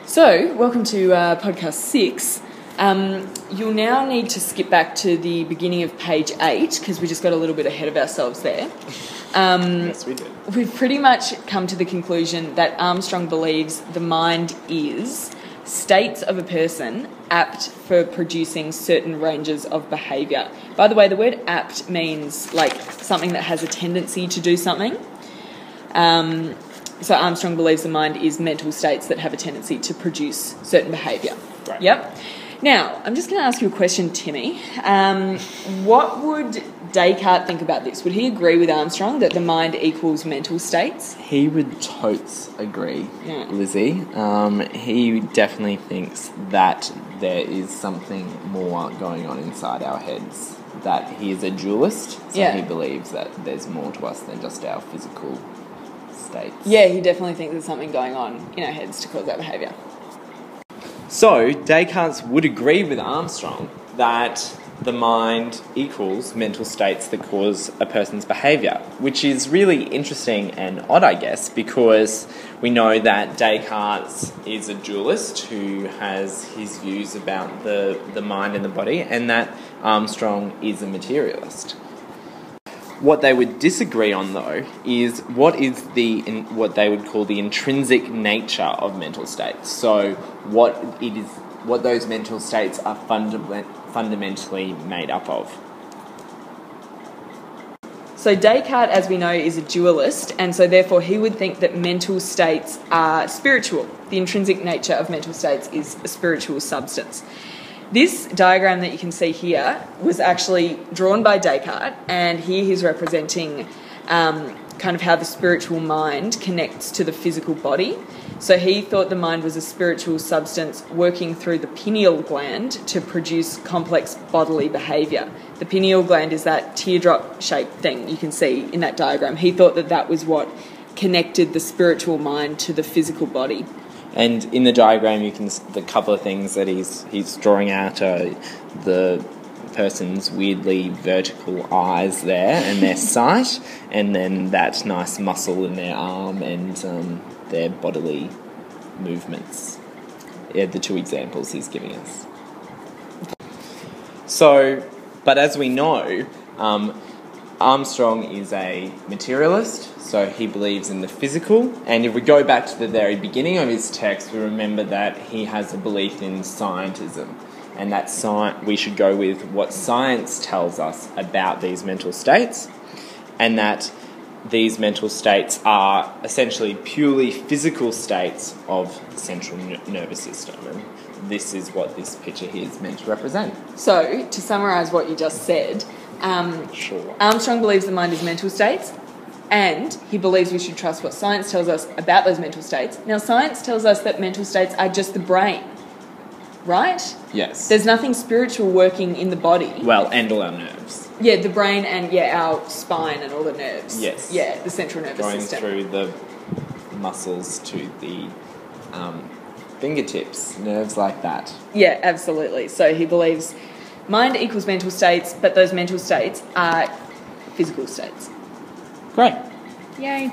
So, welcome to podcast 6. You'll now need to skip back to the beginning of page 8 because we just got a little bit ahead of ourselves there. Yes, we did. We've pretty much come to the conclusion that Armstrong believes the mind is states of a person apt for producing certain ranges of behaviour. By the way, the word apt means like something that has a tendency to do something. So Armstrong believes the mind is mental states that have a tendency to produce certain behaviour. Right. Yep. Now, I'm just going to ask you a question, Timmy. What would Descartes think about this? Would he agree with Armstrong that the mind equals mental states? He would totes agree, Lizzie. He definitely thinks that there is something more going on inside our heads. That he is a dualist, so he believes that there's more to us than just our physical states. Yeah, he definitely thinks there's something going on in our heads to cause that behaviour. So, Descartes would agree with Armstrong that the mind equals mental states that cause a person's behaviour, which is really interesting and odd, I guess, because we know that Descartes is a dualist who has his views about the mind and the body, and that Armstrong is a materialist. What they would disagree on, though, is what they would call the intrinsic nature of mental states. So, what those mental states are fundamentally made up of. So Descartes, as we know, is a dualist, and so therefore he would think that mental states are spiritual. The intrinsic nature of mental states is a spiritual substance. This diagram that you can see here was actually drawn by Descartes, and here he's representing kind of how the spiritual mind connects to the physical body. So he thought the mind was a spiritual substance working through the pineal gland to produce complex bodily behaviour. The pineal gland is that teardrop-shaped thing you can see in that diagram. He thought that that was what connected the spiritual mind to the physical body. And in the diagram, the couple of things that he's drawing out are the person's weirdly vertical eyes there and their sight, and then that nice muscle in their arm and their bodily movements. Yeah, the two examples he's giving us. So, but as we know, Armstrong is a materialist, so he believes in the physical. And if we go back to the very beginning of his text, we remember that he has a belief in scientism, and that we should go with what science tells us about these mental states, and that these mental states are essentially purely physical states of the central nervous system. And this is what this picture here is meant to represent. So, to summarise what you just said, Sure. Armstrong believes the mind is mental states, and he believes we should trust what science tells us about those mental states. Now, science tells us that mental states are just the brain, right? Yes. There's nothing spiritual working in the body. Well, and all our nerves. Yeah, the brain and, our spine and all the nerves. Yes. Yeah, the central nervous system. Going through the muscles to the fingertips, nerves like that. Yeah, absolutely. So he believes mind equals mental states, but those mental states are physical states. Great. Yay.